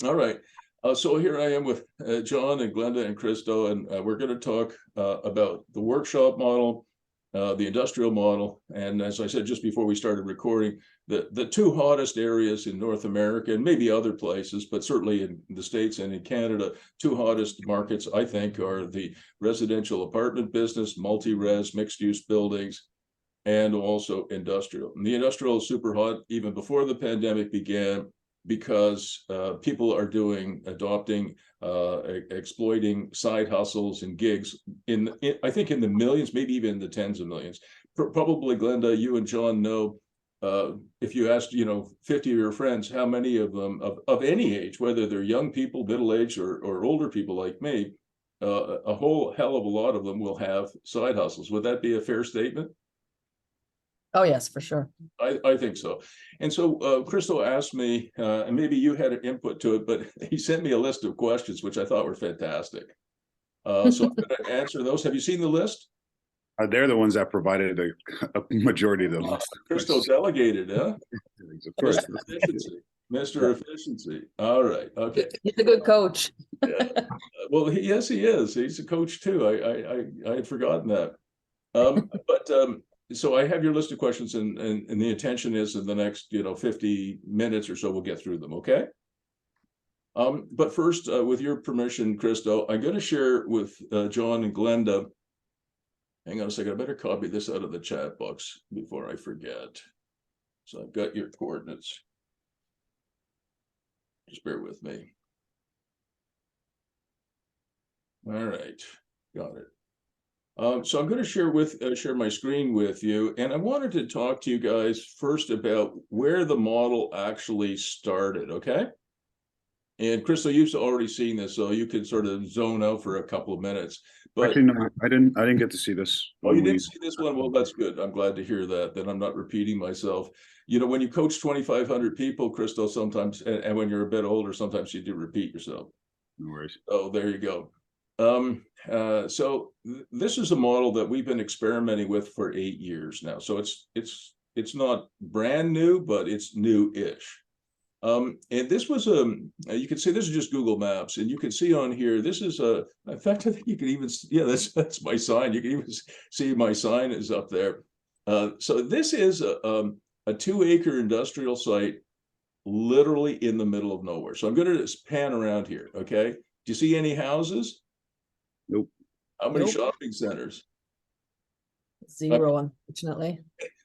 All right. So here I am with John and Glenda and Christo, and we're going to talk about the workshop model, the industrial model, and as I said just before we started recording, the two hottest areas in North America and maybe other places, but certainly in the States and in Canada, two hottest markets, I think, are the residential apartment business, multi-res, mixed-use buildings, and also industrial. And the industrial is super hot even before the pandemic began, because people are adopting, exploiting side hustles and gigs I think in the millions, maybe even in the tens of millions. Probably, Glenda, you and John know, if you asked, 50 of your friends, how many of them of any age, whether they're young people, middle age, or older people like me, a whole hell of a lot of them will have side hustles. Would that be a fair statement? Oh, yes, for sure. I think so. And so Crystal asked me, and maybe you had an input to it, but he sent me a list of questions, which I thought were fantastic. So I'm going to answer those. Have you seen the list? They're the ones that provided a majority of them. Crystal delegated, huh? Of course. Mr. Efficiency. Mr. Efficiency. All right. Okay. He's a good coach. Yeah. Well, yes, he is. He's a coach too. I had forgotten that. So I have your list of questions, and the intention is in the next 50 minutes or so we'll get through them. Okay. But first, with your permission, Christo, I'm going to share with John and Glenda. Hang on a second. I better copy this out of the chat box before I forget. So I've got your coordinates. Just bear with me. All right, got it. So I'm going to share my screen with you, and I wanted to talk to you guys first about where the model actually started, okay? And Crystal, you've already seen this, so you can sort of zone out for a couple of minutes. But actually, no, I didn't get to see this. Oh, you didn't see this one? Well, that's good. I'm glad to hear that. Then I'm not repeating myself. When you coach 2,500 people, Crystal, sometimes, and when you're a bit older, sometimes you do repeat yourself. No worries. Oh, there you go. So this is a model that we've been experimenting with for 8 years now. So it's not brand new, but it's new-ish. And this was you can see this is just Google Maps, and you can see on here, this is in fact, I think you can even, yeah, that's my sign. You can even see my sign is up there. So this is a 2-acre industrial site, literally in the middle of nowhere. So I'm going to pan around here. Okay. Do you see any houses? Nope. How many shopping centers? Zero, unfortunately.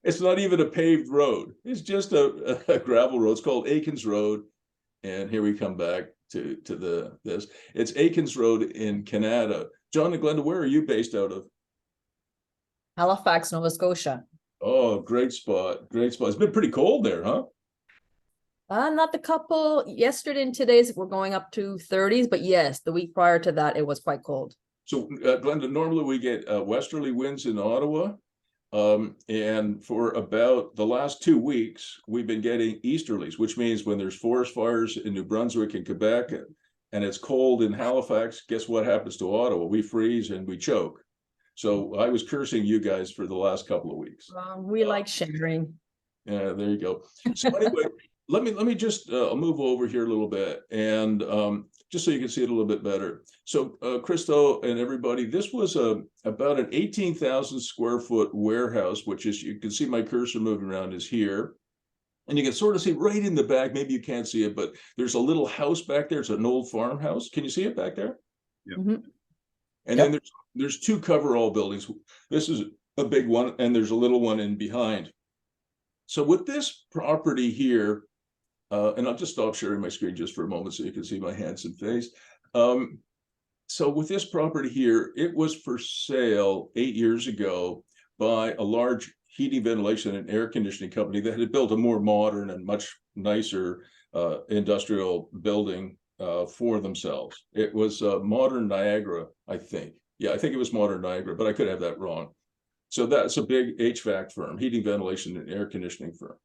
It's not even a paved road. It's just a gravel road. It's called Akins Road. And here we come back to this. It's Akins Road in Canada. John and Glenda, where are you based out of? Halifax, Nova Scotia. Oh, great spot. Great spot. It's been pretty cold there, huh? Not the couple. Yesterday and today's we're going up to 30s, but yes, the week prior to that, it was quite cold. So, Glenda, normally we get westerly winds in Ottawa. And for about the last 2 weeks, we've been getting easterlies, which means when there's forest fires in New Brunswick and Quebec, and it's cold in Halifax, guess what happens to Ottawa? We freeze and we choke. So I was cursing you guys for the last couple of weeks. We like sharing. Yeah, there you go. So anyway, let me just I'll move over here a little bit, and just so you can see it a little bit better. So Christo and everybody, this was about an 18,000 square foot warehouse, which is, you can see my cursor moving around, is here. And you can sort of see right in the back, maybe you can't see it, but there's a little house back there. It's an old farmhouse. Can you see it back there? Yeah. Mm-hmm. And then there's 2 coverall buildings. This is a big one, and there's a little one in behind. So with this property here, and I'll just stop sharing my screen just for a moment so you can see my handsome face. So with this property here, it was for sale 8 years ago by a large heating, ventilation, and air conditioning company that had built a more modern and much nicer industrial building for themselves. It was Modern Niagara, I think. Yeah, I think it was Modern Niagara, but I could have that wrong. So that's a big HVAC firm, heating, ventilation, and air conditioning firm.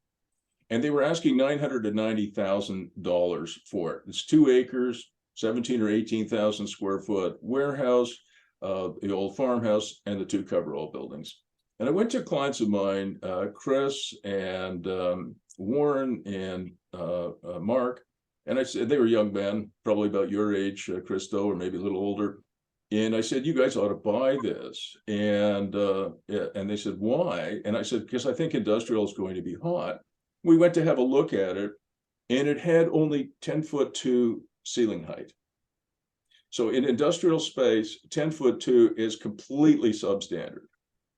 And they were asking $990,000 for it. It's 2 acres, 17 or 18,000 square foot warehouse, the old farmhouse, and the 2 coverall buildings. And I went to clients of mine, Chris and Warren and Mark, And I said, they were young men, probably about your age, Christo, or maybe a little older. And I said, you guys ought to buy this. And they said, why? And I said, because I think industrial is going to be hot. We went to have a look at it, and it had only 10'2" ceiling height. So in industrial space, 10'2" is completely substandard,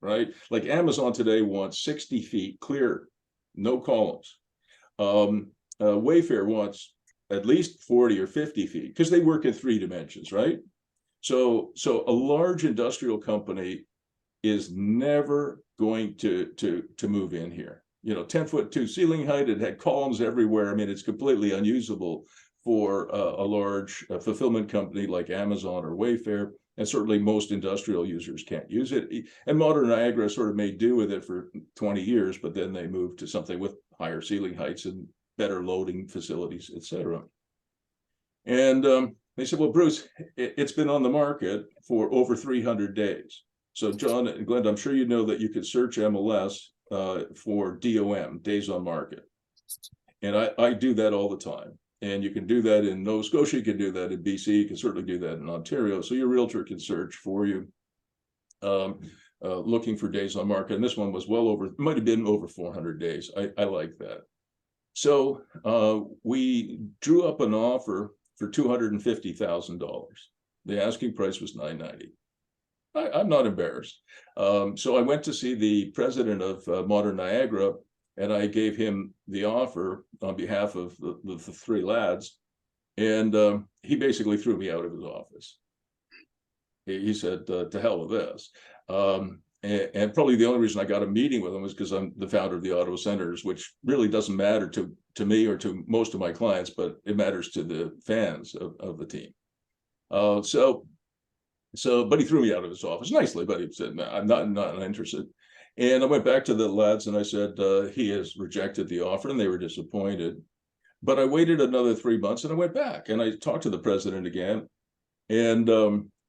right? Like Amazon today wants 60 feet clear, no columns. Wayfair wants at least 40 or 50 feet because they work in 3 dimensions, right? So a large industrial company is never going to move in here. 10'2" ceiling height, it had columns everywhere. I mean, it's completely unusable for a large fulfillment company like Amazon or Wayfair, and certainly most industrial users can't use it. And modern Niagara sort of made do with it for 20 years, but then they moved to something with higher ceiling heights and better loading facilities, etc. And they said, well, Bruce, it's been on the market for over 300 days. So John and Glenda, I'm sure you know that you could search MLS for DOM, days on market. And I do that all the time. And you can do that in Nova Scotia, you can do that in BC, you can certainly do that in Ontario. So your realtor can search for you, looking for days on market. And this one was well over, might have been over 400 days. I like that. So we drew up an offer for $250,000. The asking price was $990. I'm not embarrassed. So I went to see the president of Modern Niagara, and I gave him the offer on behalf of the 3 lads. And he basically threw me out of his office. He said, to hell with this. And probably the only reason I got a meeting with him was because I'm the founder of the Ottawa Senators, which really doesn't matter to me or to most of my clients, but it matters to the fans of the team. But he threw me out of his office nicely, but he said, no, I'm not interested. And I went back to the lads and I said, he has rejected the offer, and they were disappointed. But I waited another 3 months and I went back and I talked to the president again. And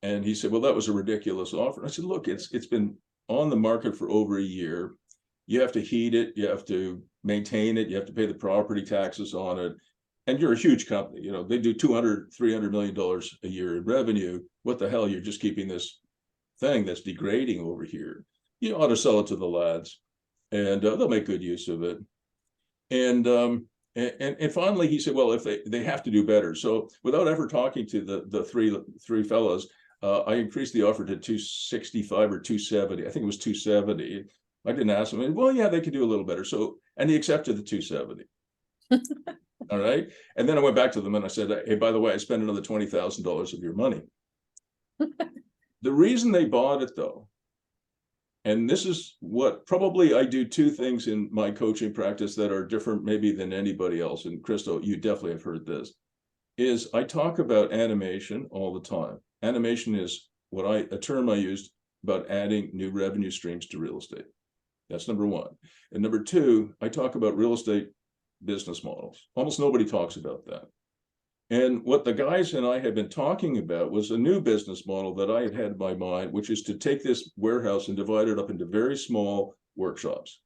he said, well, that was a ridiculous offer. And I said, look, it's been on the market for over a year. You have to heat it, you have to maintain it, you have to pay the property taxes on it. And you're a huge company, they do $200-300 million a year in revenue. What the hell? You're just keeping this thing that's degrading over here. You ought to sell it to the lads, and they'll make good use of it. And finally, he said, well, if they have to do better. So without ever talking to the three fellows, I increased the offer to 265 or 270. I think it was 270. I didn't ask him. Well, yeah, they could do a little better. So, and he accepted the 270. All right. And then I went back to them and I said, hey, by the way, I spent another $20,000 of your money. The reason they bought it, though, and this is what probably I do 2 things in my coaching practice that are different maybe than anybody else. And Christo, you definitely have heard this, is I talk about animation all the time. Animation is a term I used about adding new revenue streams to real estate. That's number 1. And number 2, I talk about real estate business models. Almost nobody talks about that. And what the guys and I had been talking about was a new business model that I had in my mind, which is to take this warehouse and divide it up into very small workshops.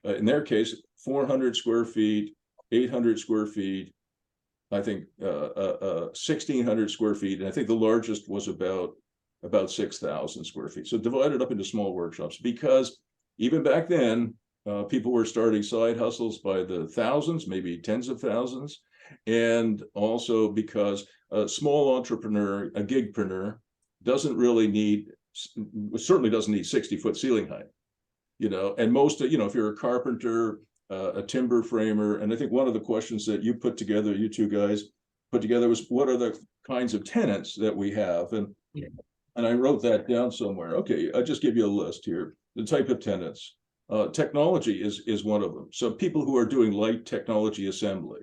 In their case, 400 square feet, 800 square feet, I think 1,600 square feet. And I think the largest was about 6,000 square feet. So divided up into small workshops, because even back then, people were starting side hustles by the thousands, maybe tens of thousands. And also because a small entrepreneur, a gigpreneur, certainly doesn't need 60-foot ceiling height, and most, if you're a carpenter, a timber framer, and I think one of the questions that you 2 guys put together was, what are the kinds of tenants that we have? And I wrote that down somewhere. Okay, I'll just give you a list here. The type of tenants. Technology is one of them. So people who are doing light technology assembly.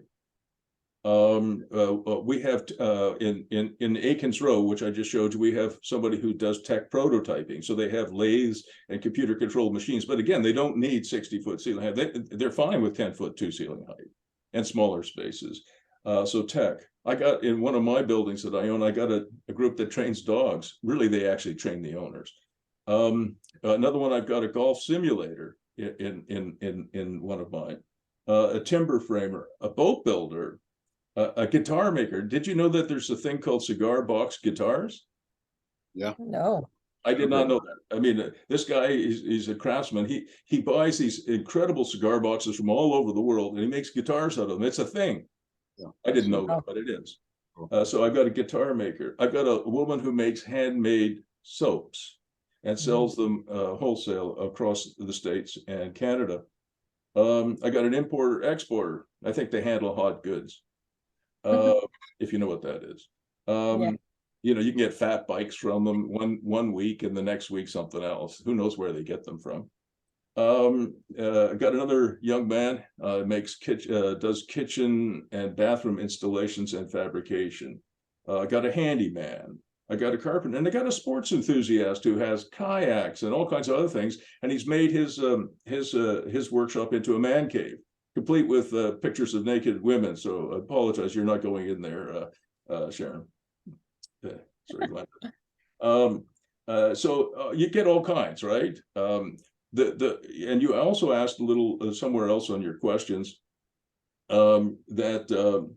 We have in Akins Road, which I just showed you, we have somebody who does tech prototyping. So they have lathes and computer controlled machines, but again, they don't need 60-foot ceiling height. They're fine with 10'2" ceiling height and smaller spaces. So tech. I got in one of my buildings that I own, I got a group that trains dogs. Really, they actually train the owners. Another one, I've got a golf simulator in one of mine. A timber framer, a boat builder. A guitar maker. Did you know that there's a thing called cigar box guitars? No. I did not know that. I mean, this guy he's a craftsman. He buys these incredible cigar boxes from all over the world, and he makes guitars out of them. It's a thing. Yeah. I didn't know that, but it is. So I've got a guitar maker. I've got a woman who makes handmade soaps and sells them wholesale across the States and Canada. I got an importer exporter. I think they handle hot goods. If you know what that is. Yeah. You know, you can get fat bikes from them one week and the next week something else. Who knows where they get them from? I got another young man does kitchen and bathroom installations and fabrication. I got a handyman. I got a carpenter, and I got a sports enthusiast who has kayaks and all kinds of other things. And he's made his workshop into a man cave, complete with pictures of naked women. So I apologize, you're not going in there, Sharon. Sorry, Glenn. So you get all kinds, right? And you also asked a little somewhere else on your questions that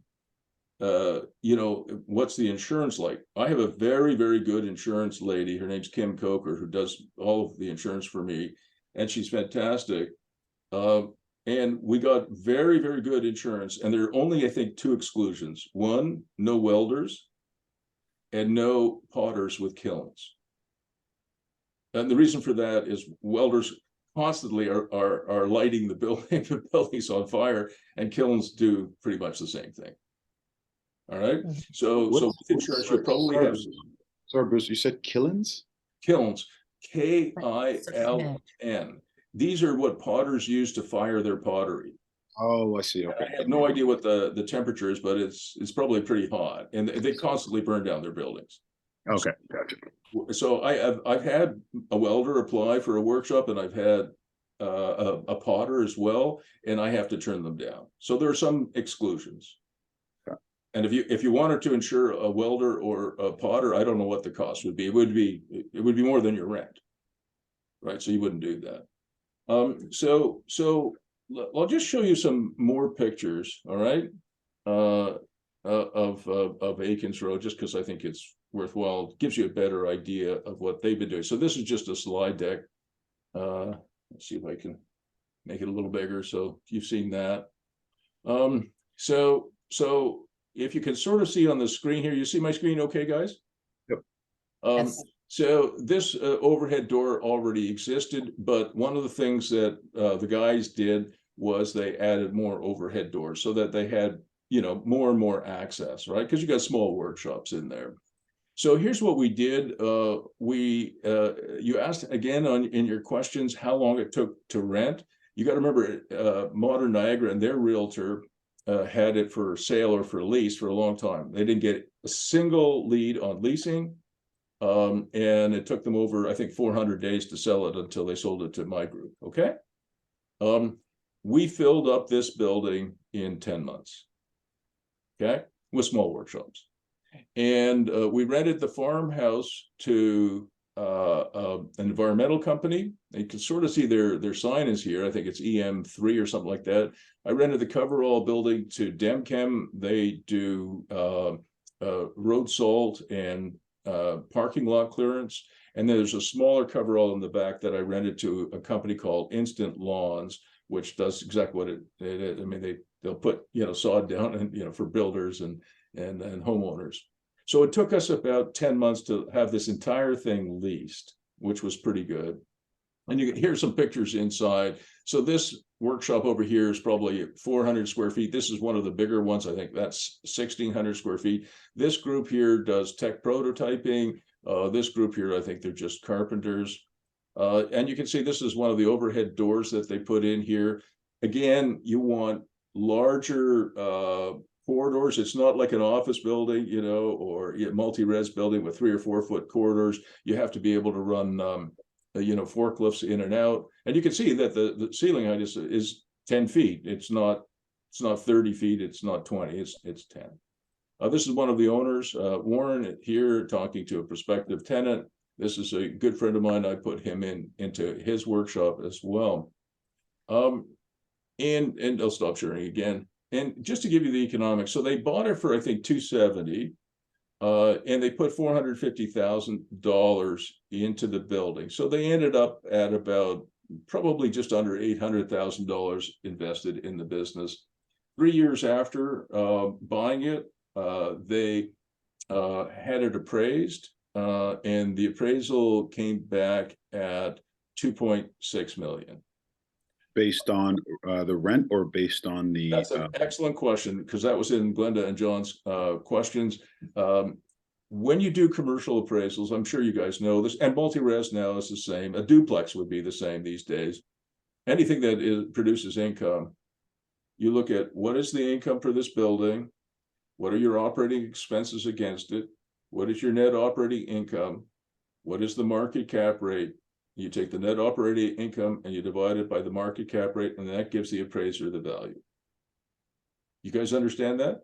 you know, what's the insurance like? I have a very, very good insurance lady. Her name's Kim Coker, who does all of the insurance for me, and she's fantastic. And we got very, very good insurance. And there are only, I think, 2 exclusions. One, no welders, and no potters with kilns. And the reason for that is welders constantly are lighting the buildings on fire, and kilns do pretty much the same thing. All right. So with insurance, you probably have. Sorry, Bruce, you said kilns? Kilns, Kiln. These are what potters use to fire their pottery. Oh, I see. Okay. I have no idea what the temperature is, but it's probably pretty hot, and they constantly burn down their buildings. Okay, gotcha. So I've had a welder apply for a workshop, and I've had a potter as well, and I have to turn them down. So there are some exclusions. Okay. And if you wanted to insure a welder or a potter, I don't know what the cost would be. It would be more than your rent, right? So you wouldn't do that. So I'll just show you some more pictures, all right, of Akins Road, just because I think it's worthwhile. It gives you a better idea of what they've been doing. So this is just a slide deck. Let's see if I can make it a little bigger so you've seen that. So if you can sort of see on the screen here, you see my screen okay, guys? Yep. Yes. So this overhead door already existed, but one of the things that the guys did was they added more overhead doors so that they had, you know, more and more access, right? Because you got small workshops in there. So here's what we did. You asked again in your questions how long it took to rent. You got to remember, Modern Niagara and their realtor had it for sale or for lease for a long time. They didn't get a single lead on leasing. And it took them over, I think, 400 days to sell it until they sold it to my group. Okay. We filled up this building in 10 months. Okay. With small workshops. And we rented the farmhouse to an environmental company. You can sort of see their sign is here. I think it's EM3 or something like that. I rented the coverall building to Demchem. They do road salt and parking lot clearance. And then there's a smaller coverall in the back that I rented to a company called Instant Lawns, which does exactly what it is. I mean, they'll put, you know, sod down and, you know, for builders and homeowners. So it took us about 10 months to have this entire thing leased, which was pretty good. And you can hear some pictures inside. So this workshop over here is probably 400 square feet. This is one of the bigger ones. I think that's 1,600 square feet. This group here does tech prototyping. This group here, I think they're just carpenters. And you can see this is one of the overhead doors that they put in here. Again, you want larger corridors. It's not like an office building, you know, or a multi-res building with 3 or 4 foot corridors. You have to be able to run, you know, forklifts in and out. And you can see that the ceiling height is 10 feet. It's not 30 feet. It's not 20. It's 10. This is one of the owners, Warren, here talking to a prospective tenant. This is a good friend of mine. I put him into his workshop as well. And I'll stop sharing again. and just to give you the economics, so they bought it for, I think, 270, and they put $450,000 into the building. So they ended up at about probably just under $800,000 invested in the business. 3 years after buying it, they had it appraised, and the appraisal came back at 2.6 million. Based on the rent or based on the? That's an excellent question, because that was in Glenda and John's questions. When you do commercial appraisals, I'm sure you guys know this, and multi-res now is the same. A duplex would be the same these days. Anything that produces income, you look at what is the income for this building, what are your operating expenses against it, what is your net operating income, what is the market cap rate. You take the net operating income and you divide it by the market cap rate, and that gives the appraiser the value. You guys understand that?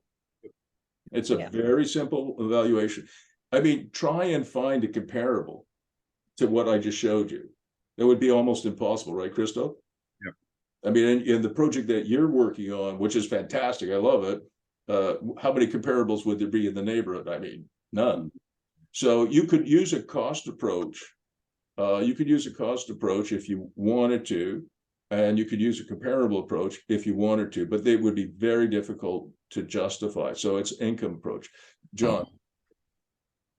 It's a very simple evaluation. I mean, try and find a comparable to what I just showed you. That would be almost impossible, right, Christo? Yeah. I mean, in the project that you're working on, which is fantastic, I love it. How many comparables would there be in the neighborhood? I mean, none. So you could use a cost approach. You could use a cost approach if you wanted to, and you could use a comparable approach if you wanted to, but they would be very difficult to justify. So it's income approach. John.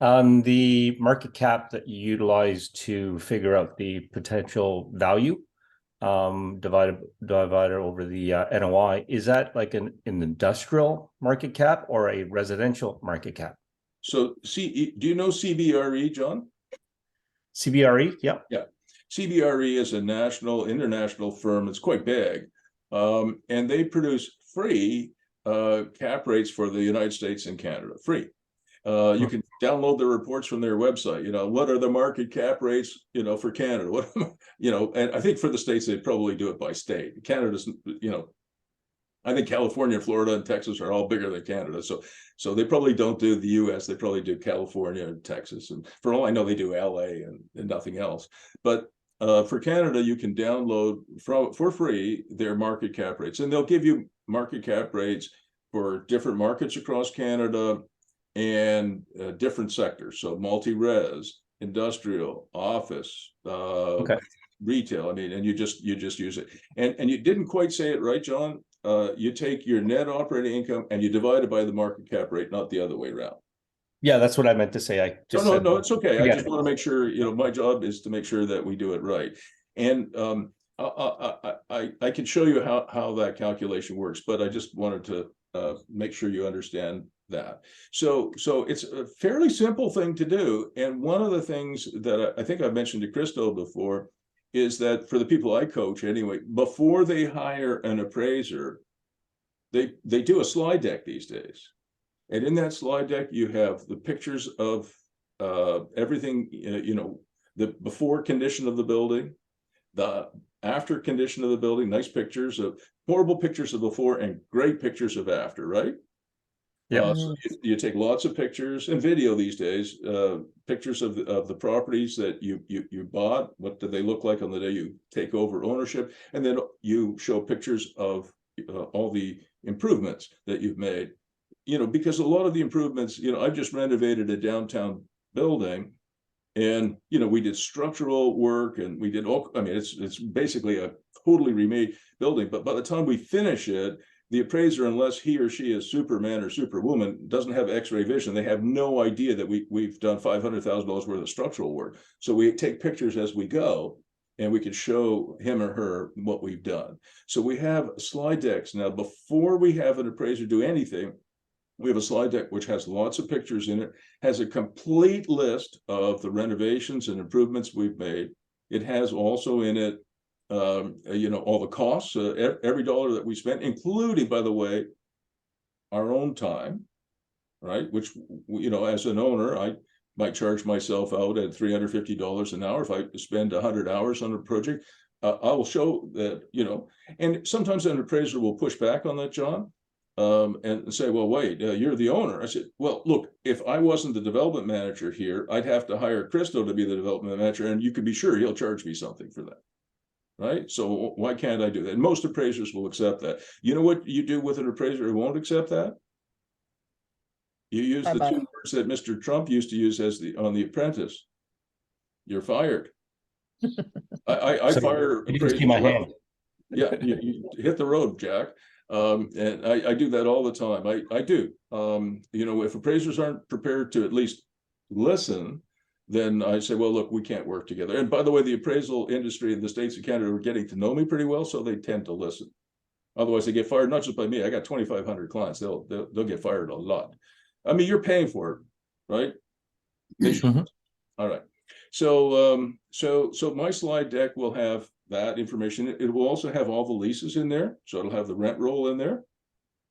The market cap that you utilize to figure out the potential value, divided over the NOI, is that like an industrial market cap or a residential market cap? So do you know CBRE, John? CBRE, yeah. Yeah. CBRE is a international firm. It's quite big. And they produce free cap rates for the United States and Canada, free. You can download the reports from their website. You know, what are the market cap rates, you know, for Canada? What, you know, and I think for the States, they probably do it by state. Canada's, you know, I think California, Florida, and Texas are all bigger than Canada. So they probably don't do the US, they probably do California and Texas. And for all I know, they do LA and nothing else. But for Canada, you can download for free their market cap rates. And they'll give you market cap rates for different markets across Canada and different sectors. So multi-res, industrial, office, retail. I mean, and you just use it. And you didn't quite say it right, John. You take your net operating income and you divide it by the market cap rate, not the other way around. Yeah, that's what I meant to say. I just no, it's okay. I just want to make sure, you know, my job is to make sure that we do it right. And I can show you how that calculation works, but I just wanted to make sure you understand that. So it's a fairly simple thing to do. And one of the things that I think I've mentioned to Christo before is that for the people I coach anyway, before they hire an appraiser, they do a slide deck these days. And in that slide deck, you have the pictures of everything, you know, the before condition of the building, the after condition of the building, nice pictures of horrible pictures of before and great pictures of after, right? Yeah. So you take lots of pictures and video these days, pictures of the properties that you bought. What do they look like on the day you take over ownership? And then you show pictures of all the improvements that you've made. You know, because a lot of the improvements, you know, I've just renovated a downtown building, and you know, we did structural work and we did all. I mean, it's basically a totally remade building. But by the time we finish it, the appraiser, unless he or she is Superman or Superwoman, doesn't have X-ray vision. They have no idea that we've done $500,000 worth of structural work. So we take pictures as we go, and we can show him or her what we've done. So we have slide decks now. Before we have an appraiser do anything, we have a slide deck which has lots of pictures in it, has a complete list of the renovations and improvements we've made. It has also in it, you know, all the costs, every dollar that we spent, including, by the way, our own time, right? Which, you know, as an owner, I might charge myself out at $350 an hour. If I spend 100 hours on a project, I will show that, you know, and sometimes an appraiser will push back on that, John. And say, well, wait, you're the owner. I said, well, look, if I wasn't the development manager here, I'd have to hire Christo to be the development manager, and you can be sure he'll charge me something for that. right? So why can't I do that? And most appraisers will accept that. You know what you do with an appraiser who won't accept that? You use the Bye-bye. two words that Mr. Trump used to use as on The Apprentice. You're fired. I So fire you didn't see appraisers my left. hand. Yeah, you hit the road, Jack. And I do that all the time. I do. You know, if appraisers aren't prepared to at least listen, then I say, well, look, we can't work together. And by the way, the appraisal industry in the states of Canada are getting to know me pretty well, so they tend to listen. Otherwise, they get fired, not just by me. I got 2,500 clients. They'll get fired a lot. I mean, you're paying for it, right? They should. Mhm. All right. So so my slide deck will have that information. It will also have all the leases in there. So it'll have the rent roll in there,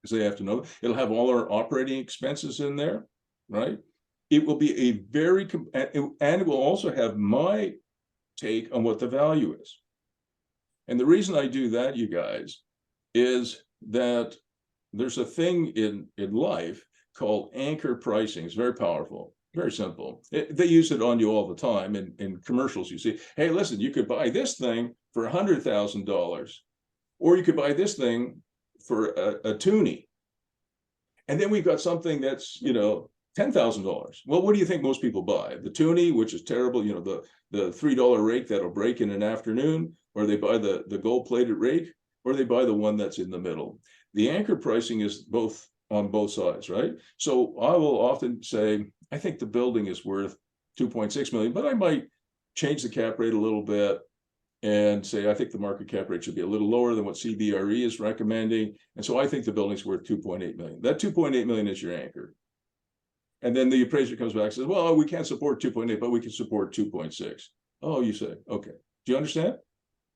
because they have to know. It'll have all our operating expenses in there, right? It will be a very, and it will also have my take on what the value is. And the reason I do that, you guys, is that there's a thing in life called anchor pricing. It's very powerful. Very simple. They use it on you all the time in commercials. You see, hey, listen, you could buy this thing for $100,000, or you could buy this thing for a toonie. And then we've got something that's, you know, $10,000. Well, what do you think most people buy? The toonie, which is terrible, you know, the $3 rake that'll break in an afternoon, or they buy the gold-plated rake, or they buy the one that's in the middle. The anchor pricing is both on both sides, right? So I will often say, I think the building is worth 2.6 million, but I might change the cap rate a little bit and say, I think the market cap rate should be a little lower than what CBRE is recommending. And so I think the building's worth 2.8 million. That 2.8 million is your anchor. And then the appraiser comes back and says, well, we can't support 2.8, but we can support 2.6. Oh, you say, okay. Do you understand?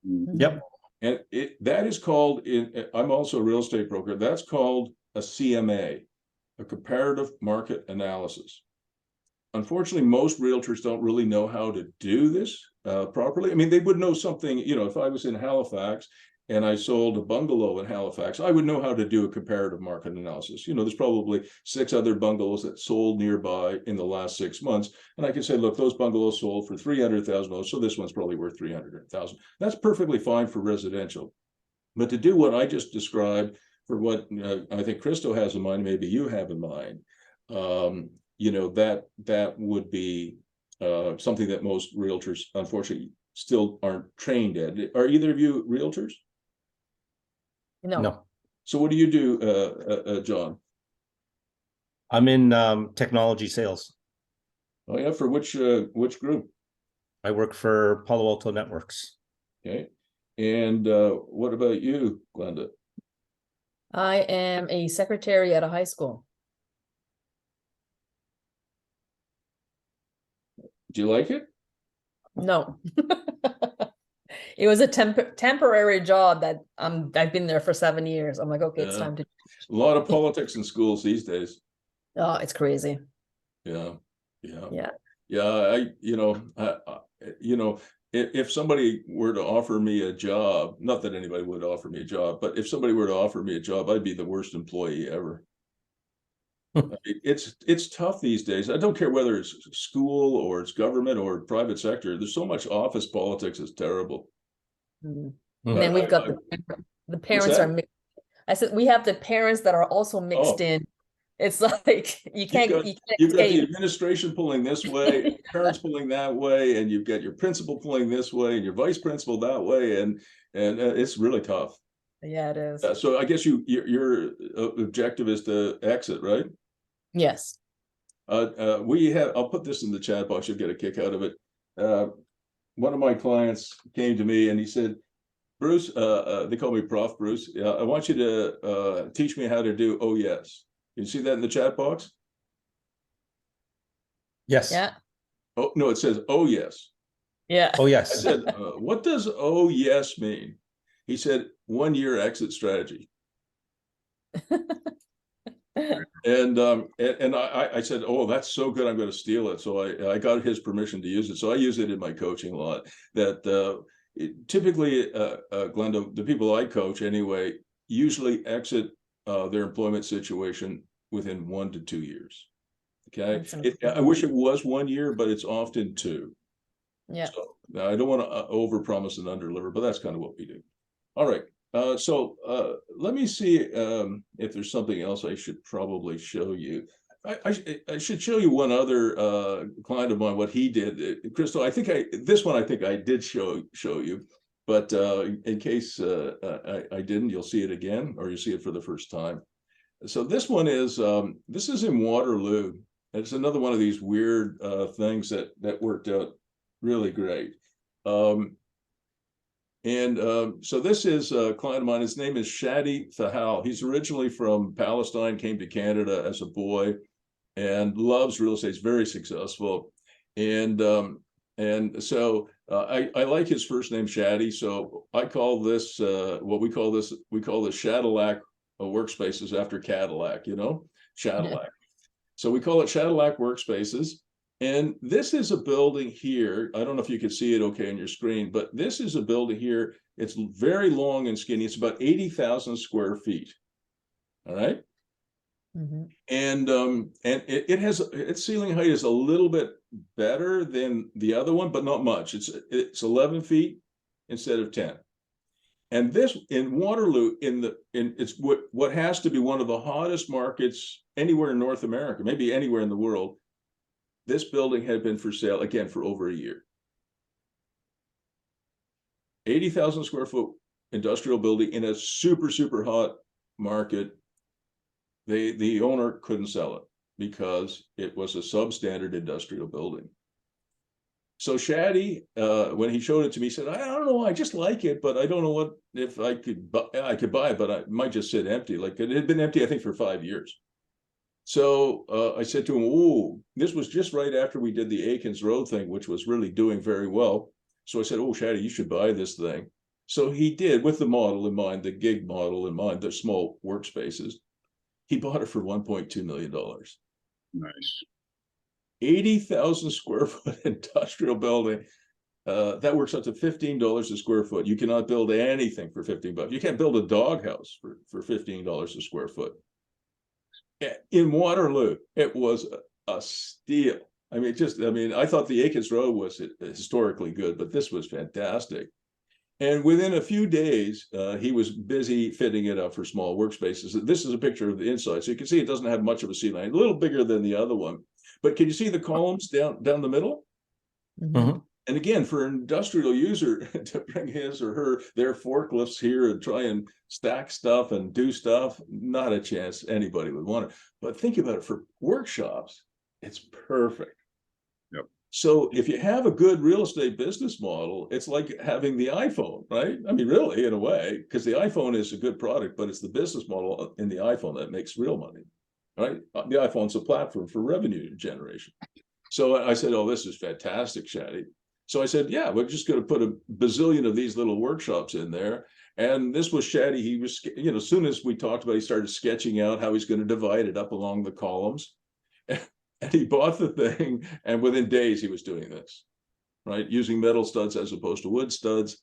Yep. And that is called, I'm also a real estate broker, that's called a CMA, a comparative market analysis. Unfortunately, most realtors don't really know how to do this properly. I mean, they would know something, you know, if I was in Halifax and I sold a bungalow in Halifax, I would know how to do a comparative market analysis. You know, there's probably 6 other bungalows that sold nearby in the last 6 months. And I can say, look, those bungalows sold for $300,000. So this one's probably worth $300,000. That's perfectly fine for residential. But to do what I just described for what I think Christo has in mind, maybe you have in mind, you know, that would be something that most realtors, unfortunately, still aren't trained at. Are either of you realtors? No. So what do you do, John? I'm in technology sales. Oh yeah, for which group? I work for Palo Alto Networks. Okay, and what about you, Glenda? I am a secretary at a high school. Do you like it? No. It was a temporary job that I've been there for 7 years. I'm like, okay, it's time to. A lot of politics in schools these days. Oh, it's crazy. Yeah. If somebody were to offer me a job, not that anybody would offer me a job, but if somebody were to offer me a job, I'd be the worst employee ever. It's tough these days. I don't care whether it's school or it's government or private sector. There's so much office politics. It's terrible. And Mhm. then we've got the parents are mixed. I said we have the parents that are also mixed in. It's like you can't you've got the administration pulling this way, parents pulling that way, and you've got your principal pulling this way, and your vice principal that way, and it's really tough. Yeah, it is. So I guess your objective is to exit, right? Yes. I'll put this in the chat box. You'll get a kick out of it. One of my clients came to me and he said, Bruce, they call me Prof. Bruce. I want you to teach me how to do oh yes. You see that in the chat box? Yes. Yeah. Oh no, it says oh yes. Yeah. Oh I yes. said, what does oh yes mean? He said 1 year exit strategy. And I said, oh, that's so good, I'm going to steal it. So I got his permission to use it. So I use it in my coaching a lot. That typically, Glenda, the people I coach anyway, usually exit their employment situation within 1 to 2 years. Okay, I wish it was 1 year, but it's often 2. Yeah. So now I don't want to overpromise and underdeliver, but that's kind of what we do. All right. So let me see if there's something else I should probably show you. I should show you one other client of mine, what he did. Crystal, I think this one I think I did show you, but in case I didn't, you'll see it again, or you see it for the first time. So this one is this is in Waterloo. It's another one of these weird things that worked out really great. So this is a client of mine. His name is Shaddilac. He's originally from Palestine, came to Canada as a boy, and loves real estate. He's very successful, and so I like his first name Shaddy. So I call this we call this Shaddilac workspaces after Cadillac. You know, Shaddilac. So we call it Shaddilac Workspaces. And this is a building here. I don't know if you can see it okay on your screen, but this is a building here. It's very long and skinny. It's about 80,000 square feet. All right. Mm-hmm. And it has its ceiling height is a little bit better than the other one, but not much. It's 11 feet instead of 10. And this in Waterloo, it's what has to be one of the hottest markets anywhere in North America, maybe anywhere in the world. This building had been for sale again for over a year. 80,000 square foot industrial building in a super, super hot market. The owner couldn't sell it because it was a substandard industrial building. So Shaddy, when he showed it to me, said, I don't know, I just like it, but I don't know if I could buy it, but I might just sit empty. Like it had been empty, I think, for 5 years. So I said to him, oh, this was just right after we did the Akins Road thing, which was really doing very well. So I said, oh, Shaddy, you should buy this thing. So he did, with the model in mind, the gig model in mind, the small workspaces. He bought it for $1.2 million. Nice. 80,000 square foot industrial building. That works out to $15 a square foot. You cannot build anything for $15. You can't build a doghouse for $15 a square foot. In Waterloo, it was a steal. I mean, I thought the Akins Road was historically good, but this was fantastic. And within a few days, he was busy fitting it up for small workspaces. This is a picture of the inside. So you can see it doesn't have much of a ceiling, a little bigger than the other one. But can you see the columns down the middle? Mm-hmm. And again, for an industrial user to bring his or their forklifts here and try and stack stuff and do stuff, not a chance anybody would want it. But think about it, for workshops, it's perfect. Yep. So if you have a good real estate business model, it's like having the iPhone, right? I mean, really, in a way, because the iPhone is a good product, but it's the business model in the iPhone that makes real money, right? The iPhone's a platform for revenue generation. So I said, oh, this is fantastic, Shaddy. So I said, yeah, we're just going to put a bazillion of these little workshops in there. And this was Shaddy. He was, as soon as we talked about it, he started sketching out how he's going to divide it up along the columns. And he bought the thing. And within days, he was doing this, right? Using metal studs as opposed to wood studs.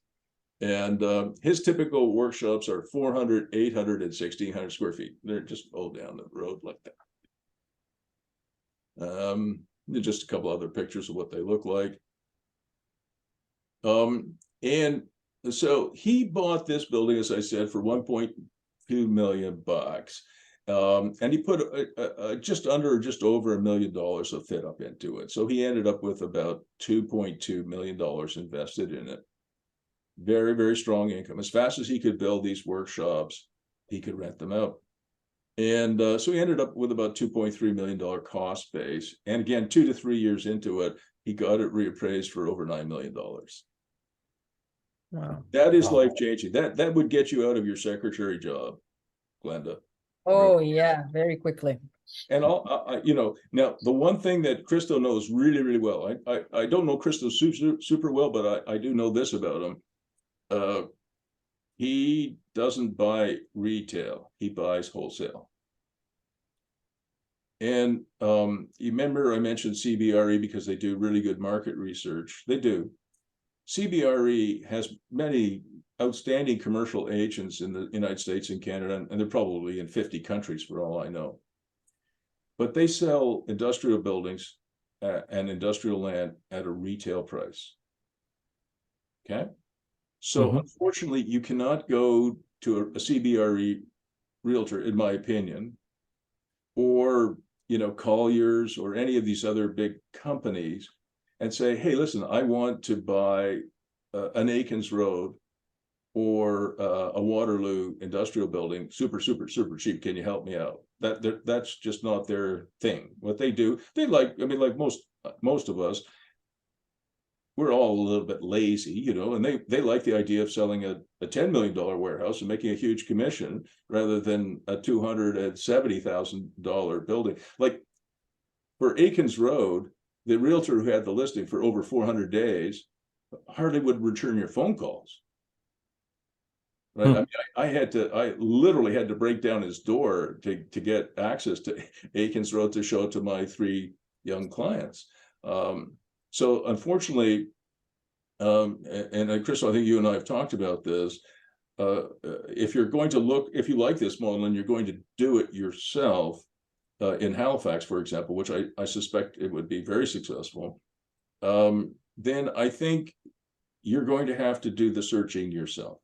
And his typical workshops are 400, 800, and 1,600 square feet. They're just all down the road like that. Just a couple other pictures of what they look like. And so he bought this building, as I said, for $1.2 million. And he put just over $1 million of fit up into it. So he ended up with about $2.2 million invested in it. Very, very strong income. As fast as he could build these workshops, he could rent them out. And so he ended up with about $2.3 million cost base. And again, 2 to 3 years into it, he got it reappraised for over $9 million. Wow. That is life-changing. That would get you out of your secretary job, Glenda. Oh, yeah, very quickly. And now the one thing that Christo knows really, really well, I don't know Christo super well, but I do know this about him. He doesn't buy retail, he buys wholesale. And you remember I mentioned CBRE because they do really good market research. They do. CBRE has many outstanding commercial agents in the United States and Canada, and they're probably in 50 countries for all I know. But they sell industrial buildings and industrial land at a retail price. Okay. So unfortunately, you cannot go to a CBRE realtor, in my opinion, or, Colliers or any of these other big companies and say, hey, listen, I want to buy an Akins Road or a Waterloo industrial building, super, super, super cheap. Can you help me out? That's just not their thing. What they do, like most of us, we're all a little bit lazy, and they like the idea of selling a $10 million warehouse and making a huge commission rather than a $270,000 building. Like for Akins Road, the realtor who had the listing for over 400 days hardly would return your phone calls. Right. I mean, I literally had to break down his door to get access to Akins Road to show it to my 3 young clients. So unfortunately, and Crystal, I think you and I have talked about this. If you're going to if you like this model and you're going to do it yourself in Halifax, for example, which I suspect it would be very successful, then I think you're going to have to do the searching yourself.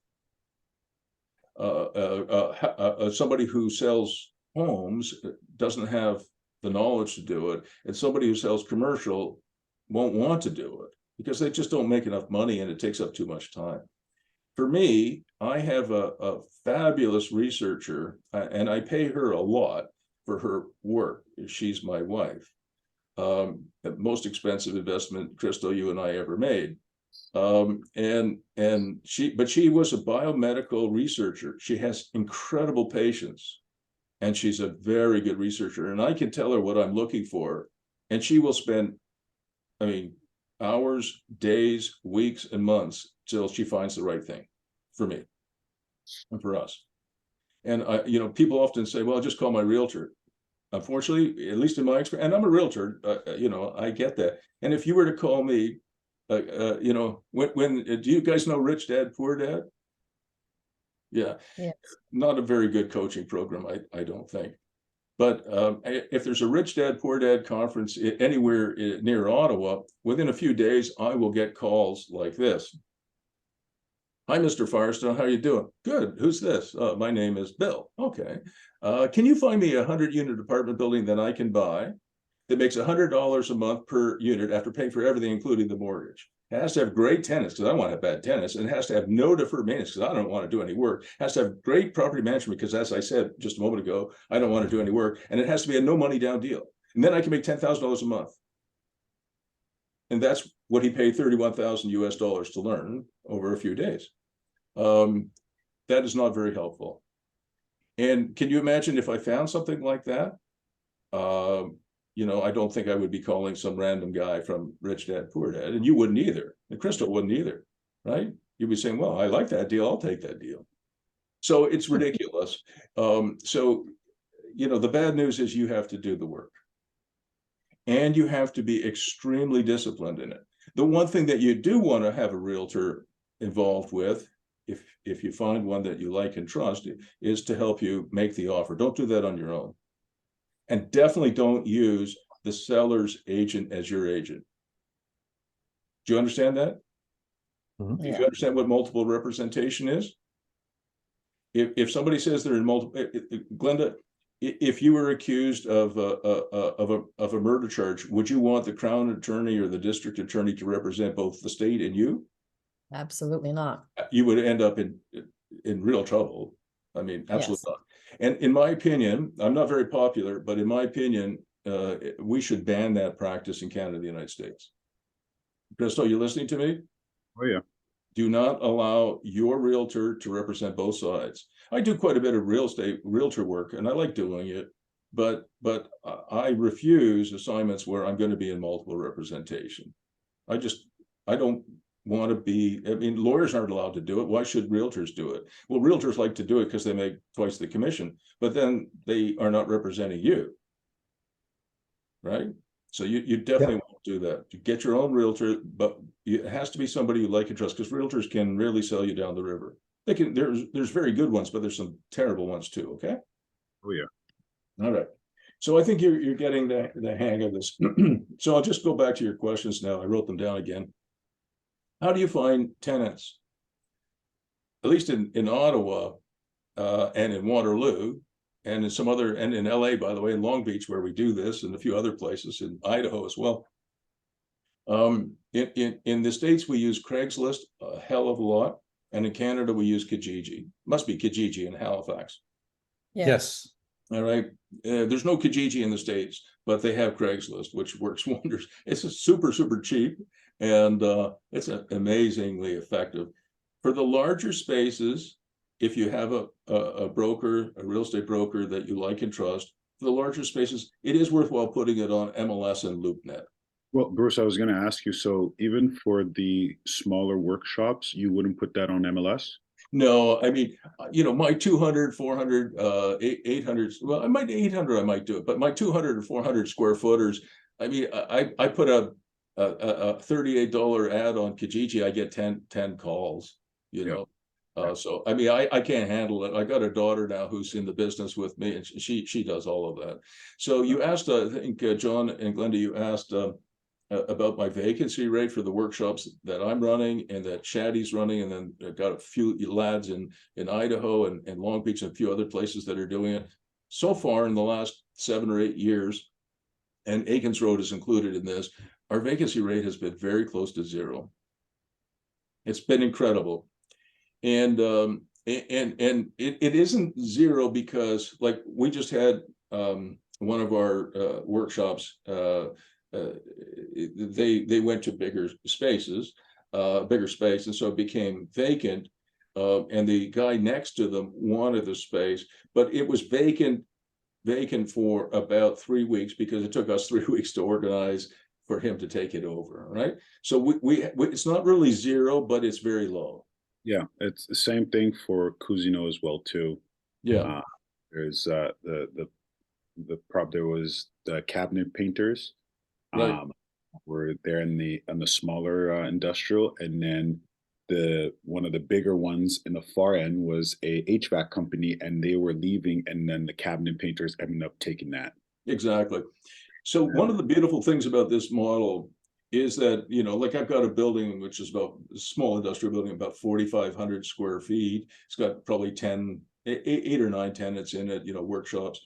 Somebody who sells homes doesn't have the knowledge to do it, and somebody who sells commercial won't want to do it because they just don't make enough money and it takes up too much time. For me, I have a fabulous researcher, and I pay her a lot for her work. She's my wife. The most expensive investment, Crystal, you and I ever made. She was a biomedical researcher. She has incredible patience, and she's a very good researcher. And I can tell her what I'm looking for, and she will spend, hours, days, weeks, and months till she finds the right thing for me and for us. And people often say, "Well, just call my realtor." Unfortunately, at least in my experience, and I'm a realtor, I get that. And if you were to call me, when do you guys know Rich Dad, Poor Dad? Yeah. Not a very good coaching program, I don't think. But if there's a Rich Dad, Poor Dad conference anywhere near Ottawa, within a few days, I will get calls like this. Hi, Mr. Firestone, how are you doing? Good. Who's this? My name is Bill. Okay. Can you find me a 100-unit apartment building that I can buy that makes $100 a month per unit after paying for everything, including the mortgage? It has to have great tenants because I don't want to have bad tenants, and it has to have no deferred maintenance because I don't want to do any work. It has to have great property management because, as I said just a moment ago, I don't want to do any work, and it has to be a no money down deal. And then I can make $10,000 a month. And that's what he paid $31,000 US to learn over a few days. That is not very helpful. And can you imagine if I found something like that? I don't think I would be calling some random guy from Rich Dad, Poor Dad, and you wouldn't either. And Crystal wouldn't either, right? You'd be saying, well, I like that deal, I'll take that deal. So it's ridiculous. The bad news is you have to do the work. And you have to be extremely disciplined in it. The one thing that you do want to have a realtor involved with, if you find one that you like and trust, is to help you make the offer. Don't do that on your own. And definitely don't use the seller's agent as your agent. Do you understand that? Mm-hmm. Do you understand what multiple representation is? If somebody says they're in multiple, Glenda, if you were accused of a murder charge, would you want the Crown Attorney or the District Attorney to represent both the state and you? Absolutely not. You would end up in real trouble. Absolutely not. And in my opinion, I'm not very popular, but in my opinion, we should ban that practice in Canada, the United States. Crystal, you listening to me? Oh, yeah. Do not allow your realtor to represent both sides. I do quite a bit of realtor work, and I like doing it, but I refuse assignments where I'm going to be in multiple representation. I don't want to be, lawyers aren't allowed to do it. Why should realtors do it? Well, realtors like to do it because they make twice the commission, but then they are not representing you, right? So you definitely won't do that. You get your own realtor, but it has to be somebody you like and trust, because realtors can really sell you down the river. They can. There's very good ones, but there's some terrible ones too. Okay. Oh, yeah. All right. So I think you're getting the hang of this. So I'll just go back to your questions now. I wrote them down again. how do you find tenants? At least in Ottawa and in Waterloo and in some other, and in LA, by the way, in Long Beach, where we do this, and a few other places in Idaho as well. In the States, we use Craigslist a hell of a lot. And in Canada, we use Kijiji. Must be Kijiji in Halifax. Yeah. Yes. All right. There's no Kijiji in the States, but they have Craigslist, which works wonders. It's super, super cheap, and it's amazingly effective. For the larger spaces, if you have a broker, a real estate broker that you like and trust, for the larger spaces, it is worthwhile putting it on MLS and LoopNet. Well, Bruce, I was going to ask you, so even for the smaller workshops, you wouldn't put that on MLS? No, I mean, my 200, 400, 800, well, I might 800, I might do it, but my 200 or 400 square footers, I mean, I put a $38 ad on Kijiji, I get 10 calls, so I mean, I can't handle it. I got a daughter now who's in the business with me, and she does all of that. So you asked, I think, John and Glenda, you asked about my vacancy rate for the workshops that I'm running and that Shaddy's running, and then I've got a few lads in Idaho and Long Beach and a few other places that are doing it. So far in the last 7 or 8 years, and Akins Road is included in this, our vacancy rate has been very close to zero. It's been incredible. And it isn't zero because, like, we just had one of our workshops, they went to bigger space, and so it became vacant. And the guy next to them wanted the space, but it was vacant for about 3 weeks because it took us 3 weeks to organize for him to take it over. Right. So we it's not really zero, but it's very low. Yeah, it's the same thing for Cusino as well too. Yeah. There's there was the cabinet painters. Right. Were there on the smaller industrial, and then one of the bigger ones in the far end was a HVAC company, and they were leaving, and then the cabinet painters ended up taking that. Exactly. So one of the beautiful things about this model is that, like, I've got a building which is about a small industrial building, about 4,500 square feet. It's got probably 8 or 9 tenants in it, workshops.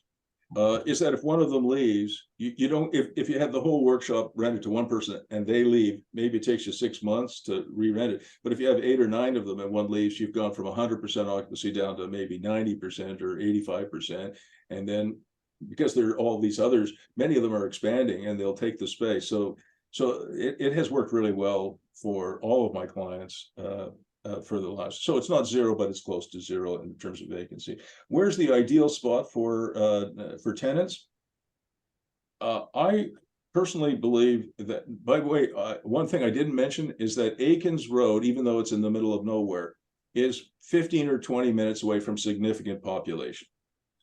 Is that if one of them leaves, you don't, if you have the whole workshop rented to one person and they leave, maybe it takes you 6 months to re-rent it. But if you have 8 or 9 of them and one leaves, you've gone from 100% occupancy down to maybe 90% or 85%. And then because there are all these others, many of them are expanding and they'll take the space. So it has worked really well for all of my clients for the last, so it's not zero, but it's close to zero in terms of vacancy. Where's the ideal spot for tenants? I personally believe that, by the way, one thing I didn't mention is that Akins Road, even though it's in the middle of nowhere, is 15 or 20 minutes away from significant population.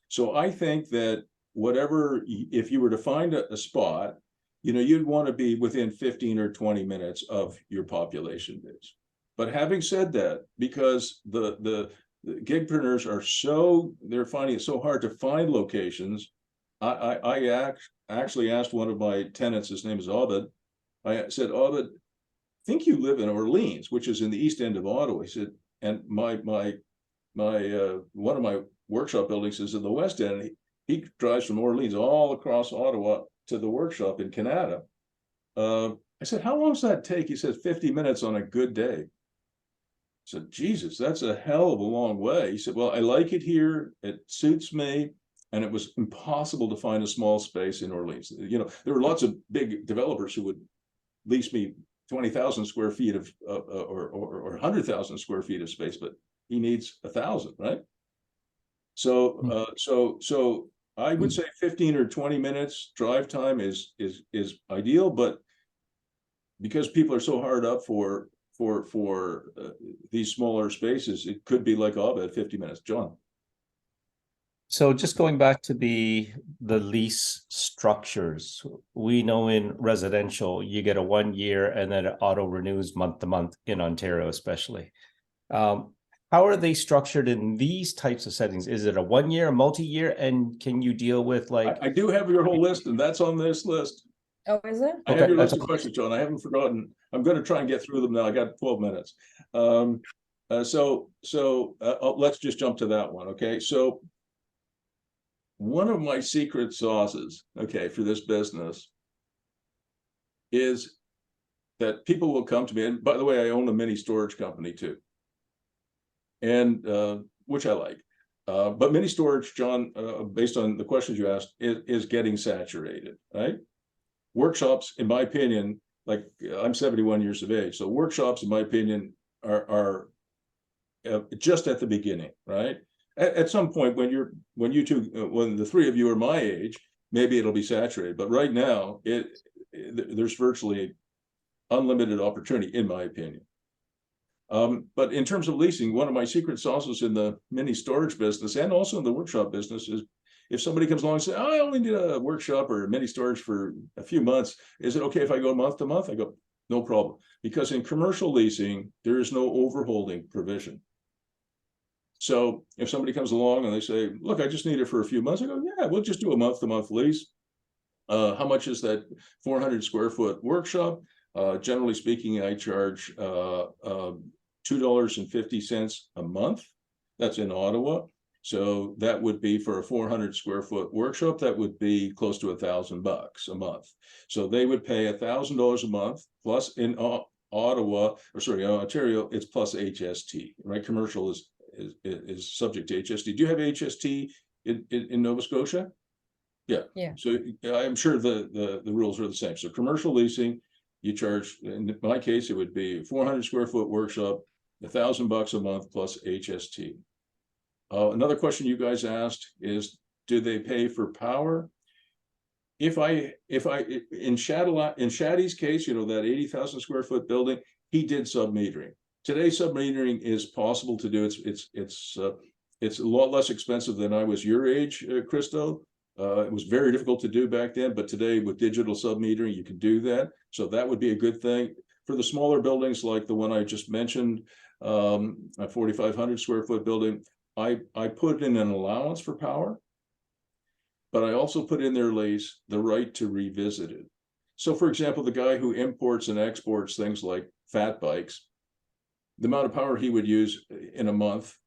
So I think that if you were to find a spot, you'd want to be within 15 or 20 minutes of your population base. But having said that, because the gigpreneurs they're finding it so hard to find locations, I actually asked one of my tenants, his name is Abed, I said, Abed, I think you live in Orleans, which is in the east end of Ottawa. He said, and my one of my workshop buildings is in the west end. He drives from Orleans all across Ottawa to the workshop in Canada. I said, how long does that take? He said, 50 minutes on a good day. I said, Jesus, that's a hell of a long way. He said, well, I like it here. It suits me. And it was impossible to find a small space in Orleans. There were lots of big developers who would lease me 20,000 square feet or 100,000 square feet of space, but he needs 1,000, right? So I would say 15 or 20 minutes drive time is ideal, but because people are so hard up for these smaller spaces, it could be like Abed, 50 minutes. John. So just going back to the lease structures, we know in residential, you get a 1 year and then it auto renews month to month in Ontario, especially. How are they structured in these types of settings? Is it a 1 year, multi-year? And can you deal with, like, I do have your whole list, and that's on this list. Oh, is it? I have Okay, your that's list of questions, John. I haven't forgotten. I'm going to try and get through them now. I got 12 minutes. Let's just jump to that one. Okay. So one of my secret sauces, okay, for this business is that people will come to me. And by the way, I own a mini storage company too. And which I like. But mini storage, John, based on the questions you asked, is getting saturated, right? Workshops, in my opinion, like I'm 71 years of age, so workshops, in my opinion, are just at the beginning, right? At some point, when the three of you are my age, maybe it'll be saturated. But right now, there's virtually unlimited opportunity, in my opinion. But in terms of leasing, one of my secret sauces in the mini storage business and also in the workshop business is if somebody comes along and says, oh, I only need a workshop or a mini storage for a few months, is it okay if I go month to month? I go, no problem. Because in commercial leasing, there is no overholding provision. So if somebody comes along and they say, look, I just need it for a few months, I go, yeah, we'll just do a month to month lease. How much is that 400 square foot workshop? Generally speaking, I charge $2.50 a month. That's in Ottawa. So that would be for a 400 square foot workshop, that would be close to $1,000 a month. So they would pay $1,000 a month plus in Ontario, it's plus HST, right? Commercial is subject to HST. Do you have HST in Nova Scotia? Yeah. Yeah. So I'm sure the rules are the same. So commercial leasing, you charge, in my case, it would be 400 square foot workshop, $1,000 a month plus HST. Another question you guys asked is, do they pay for power? In Shaddy's case, that 80,000 square foot building, he did sub-metering. Today, sub-metering is possible to do. It's a lot less expensive than I was your age, Christo. It was very difficult to do back then, but today with digital sub-metering, you can do that. So that would be a good thing. For the smaller buildings like the one I just mentioned, a 4,500 square foot building, I put in an allowance for power, but I also put in their lease the right to revisit it. So for example, the guy who imports and exports things like fat bikes, the amount of power he would use in a month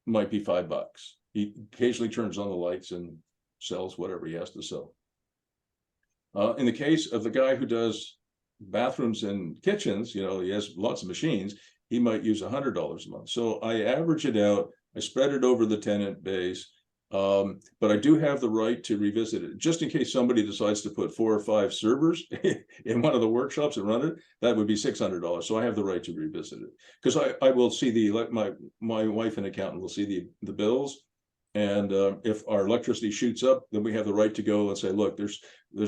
might be $5. He occasionally turns on the lights and sells whatever he has to sell. In the case of the guy who does bathrooms and kitchens, he has lots of machines, he might use $100 a month. So I average it out, I spread it over the tenant base, but I do have the right to revisit it. Just in case somebody decides to put 4 or 5 servers in one of the workshops and run it, that would be $600. So I have the right to revisit it. Because I will see my wife and accountant will see the bills. And if our electricity shoots up, then we have the right to go and say, look, there's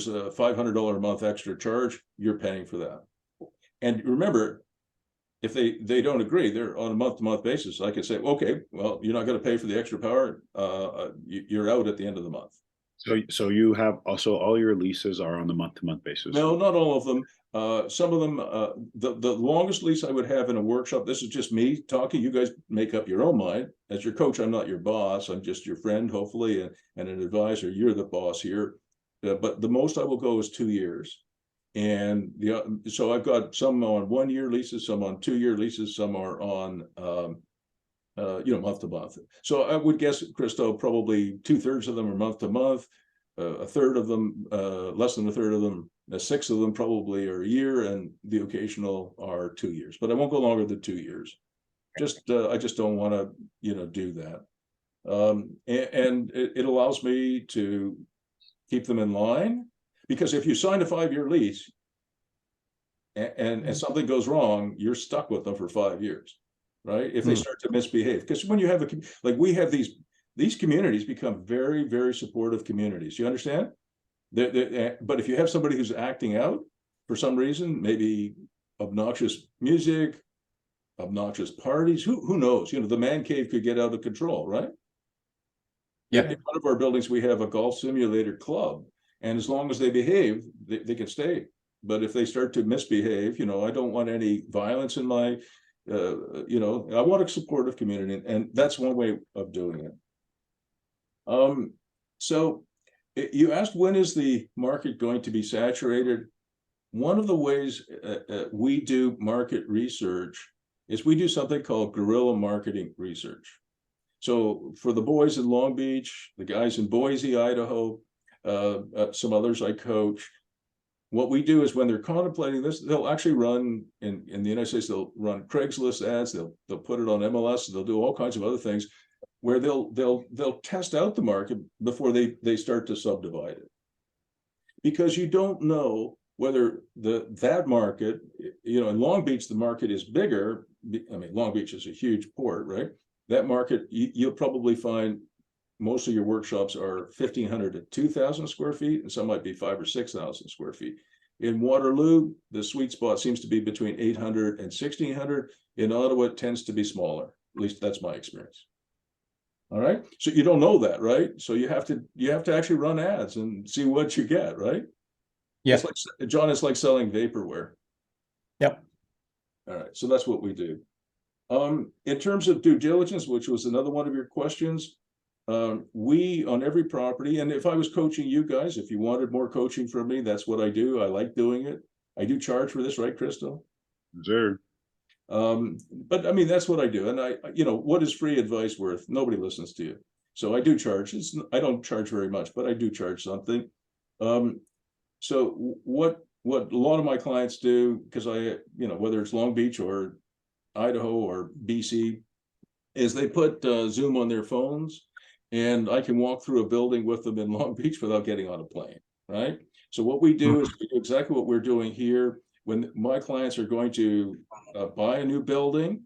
a $500 a month extra charge, you're paying for that. And remember, if they don't agree, they're on a month-to-month basis. I can say, okay, well, you're not going to pay for the extra power. You're out at the end of the month. So you have also all your leases are on the month-to-month basis? No, not all of them. Some of them, the longest lease I would have in a workshop, this is just me talking, you guys make up your own mind. As your coach, I'm not your boss, I'm just your friend, hopefully, and an advisor. You're the boss here. But the most I will go is 2 years. And so I've got some on 1 year leases, some on 2 year leases, some are on month to month. So I would guess, Christo, probably 2/3 of them are month to month. A third of them, less than a third of them, a sixth of them probably are a year, and the occasional are 2 years. But I won't go longer than 2 years. I just don't want to, do that. And it allows me to keep them in line, because if you sign a 5-year lease and something goes wrong, you're stuck with them for 5 years, right? If they start to misbehave, because when you have we have these communities become very, very supportive communities. You understand? But if you have somebody who's acting out for some reason, maybe obnoxious music, obnoxious parties, who knows? The man cave could get out of control, right? Yeah. In one of our buildings, we have a golf simulator club, and as long as they behave, they can stay. But if they start to misbehave, I don't want any violence in my, I want a supportive community, and that's one way of doing it. So You asked, when is the market going to be saturated? One of the ways we do market research is we do something called guerrilla marketing research. So for the boys in Long Beach, the guys in Boise, Idaho, some others I coach, what we do is when they're contemplating this, they'll actually run in the United States, they'll run Craigslist ads, they'll put it on MLS, they'll do all kinds of other things where they'll test out the market before they start to subdivide it. Because you don't know whether that market, in Long Beach, the market is bigger. I mean, Long Beach is a huge port, right? That market, you'll probably find most of your workshops are 1,500 to 2,000 square feet, and some might be 5,000 or 6,000 square feet. In Waterloo, the sweet spot seems to be between 800 and 1,600. In Ottawa, it tends to be smaller. At least that's my experience. All right, so you don't know that, right? So you have to actually run ads and see what you get, right? Yeah. It's like, John, it's like selling vaporware. Yep. All right, so that's what we do. In terms of due diligence, which was another one of your questions, we on every property, and if I was coaching you guys, if you wanted more coaching from me, that's what I do. I like doing it. I do charge for this, right, Crystal? Sure. But I mean, that's what I do. And what is free advice worth? Nobody listens to you. So I do charge. I don't charge very much, but I do charge something. So what a lot of my clients do, because whether it's Long Beach or Idaho or BC, is they put Zoom on their phones, and I can walk through a building with them in Long Beach without getting on a plane, right? So what we do is we do exactly what we're doing here. When my clients are going to buy a new building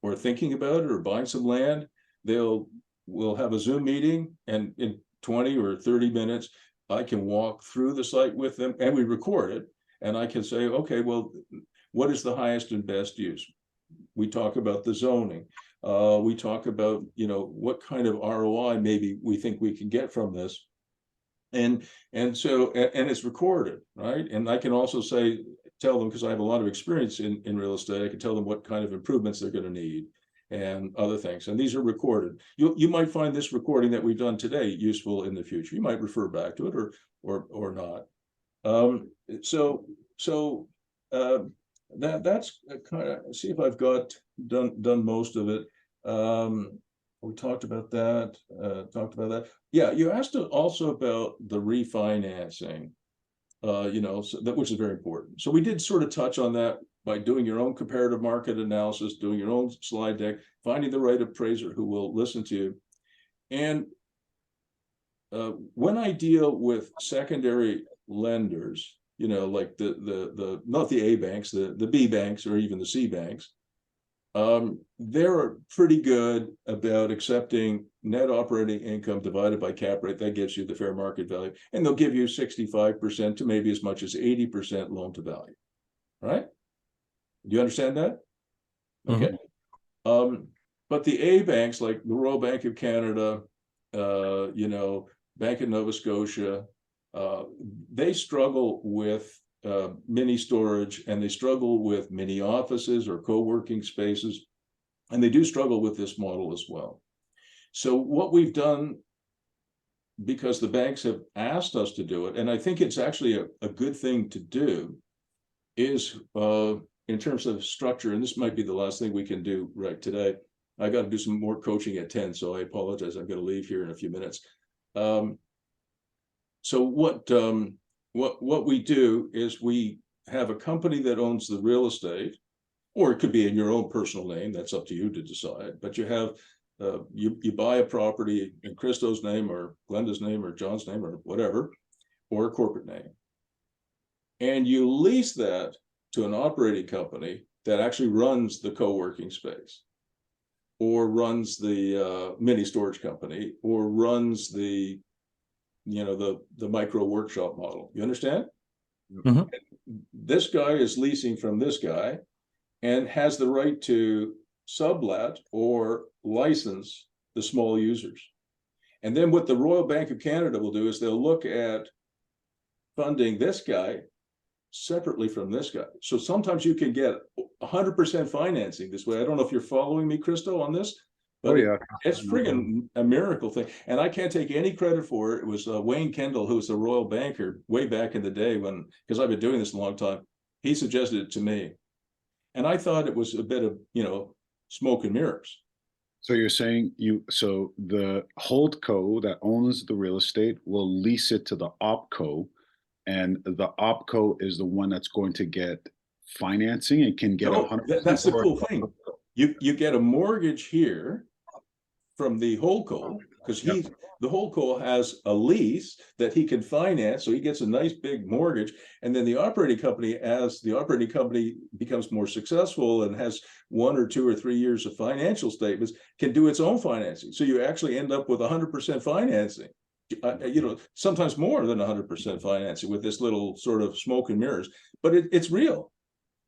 or thinking about it or buying some land, we'll have a Zoom meeting, and in 20 or 30 minutes, I can walk through the site with them, and we record it. And I can say, okay, well, what is the highest and best use? We talk about the zoning. We talk about, what kind of ROI maybe we think we can get from this. And it's recorded, right? And I can also tell them, because I have a lot of experience in real estate, I can tell them what kind of improvements they're going to need and other things. And these are recorded. You might find this recording that we've done today useful in the future. You might refer back to it or not. That's kind of, see if I've done most of it. We talked about that. Yeah, you asked also about the refinancing, which is very important. So we did sort of touch on that by doing your own comparative market analysis, doing your own slide deck, finding the right appraiser who will listen to you. And when I deal with secondary lenders, like the not the A banks, the B banks, or even the C banks, they're pretty good about accepting net operating income divided by cap rate. That gives you the fair market value, and they'll give you 65% to maybe as much as 80% loan to value. Right? Do you understand that? Okay. But the A banks, like the Royal Bank of Canada, Bank of Nova Scotia, they struggle with mini storage, and they struggle with mini offices or co-working spaces, and they do struggle with this model as well. So what we've done, because the banks have asked us to do it, and I think it's actually a good thing to do, is in terms of structure, and this might be the last thing we can do right today. I got to do some more coaching at 10, so I apologize. I'm going to leave here in a few minutes. So what we do is we have a company that owns the real estate, or it could be in your own personal name. That's up to you to decide. But you have you buy a property in Christo's name or Glenda's name or John's name or whatever, or a corporate name, and you lease that to an operating company that actually runs the co-working space, or runs the mini storage company, or runs the micro workshop model. You understand? This guy is leasing from this guy and has the right to sublet or license the small users. And then what the Royal Bank of Canada will do is they'll look at funding this guy separately from this guy. So sometimes you can get 100% financing this way. I don't know if you're following me, Christo, on this. But Oh, yeah. it's friggin' a miracle thing. And I can't take any credit for it. It was Wayne Kendall, who was a royal banker way back in the day when, because I've been doing this a long time, he suggested it to me. And I thought it was a bit of, smoke and mirrors. So you're saying so the holdco that owns the real estate will lease it to the opco, and the opco is the one that's going to get financing and can get No, 100%. that's the cool thing. You get a mortgage here from the holdco, because the holdco has a lease that he can finance, so he gets a nice big mortgage. And then the operating company, as the operating company becomes more successful and has 1 or 2 or 3 years of financial statements, can do its own financing. So you actually end up with 100% financing. Sometimes more than 100% financing with this little sort of smoke and mirrors, but it's real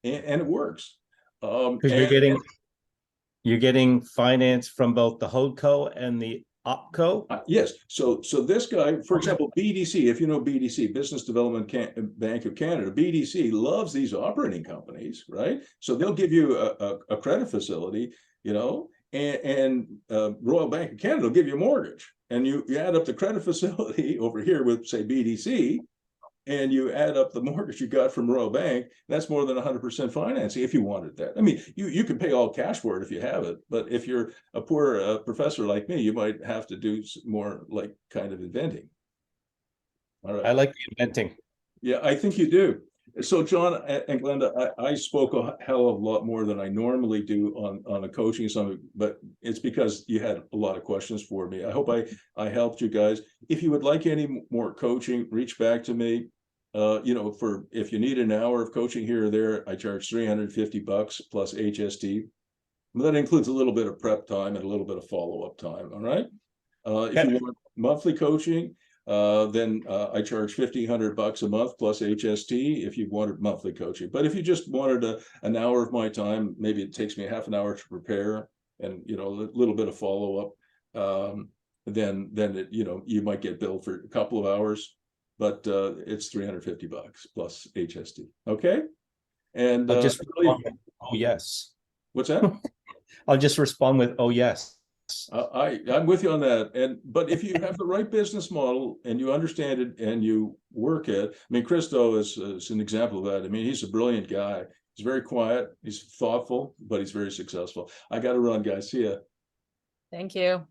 and it works. Because you're getting finance from both the holdco and the opco. Yes. So this guy, for example, BDC, if you know BDC, Business Development Bank of Canada, BDC loves these operating companies, right? So they'll give you a credit facility, and Royal Bank of Canada will give you a mortgage. And you add up the credit facility over here with, say, BDC, and you add up the mortgage you got from Royal Bank, that's more than 100% financing if you wanted that. I mean, you can pay all cash for it if you have it, but if you're a poor professor like me, you might have to do more like kind of inventing. All right. I like the inventing. Yeah, I think you do. So John and Glenda, I spoke a hell of a lot more than I normally do on a coaching summit, but it's because you had a lot of questions for me. I hope I helped you guys. If you would like any more coaching, reach back to me. If you need an hour of coaching here or there, I charge $350 plus HST. That includes a little bit of prep time and a little bit of follow-up time. All right. If you want monthly coaching, then I charge $1,500 a month plus HST if you wanted monthly coaching. But if you just wanted an hour of my time, maybe it takes me half an hour to prepare and a little bit of follow-up, then you might get billed for a couple of hours, but it's $350 plus HST. Okay. And I'll just respond with, oh yes. What's that? I'll just respond with, oh yes. I'm with you on that. But if you have the right business model and you understand it and you work it, I mean, Christo is an example of that. I mean, he's a brilliant guy. He's very quiet. He's thoughtful, but he's very successful. I got to run, guys. See ya. Thank you.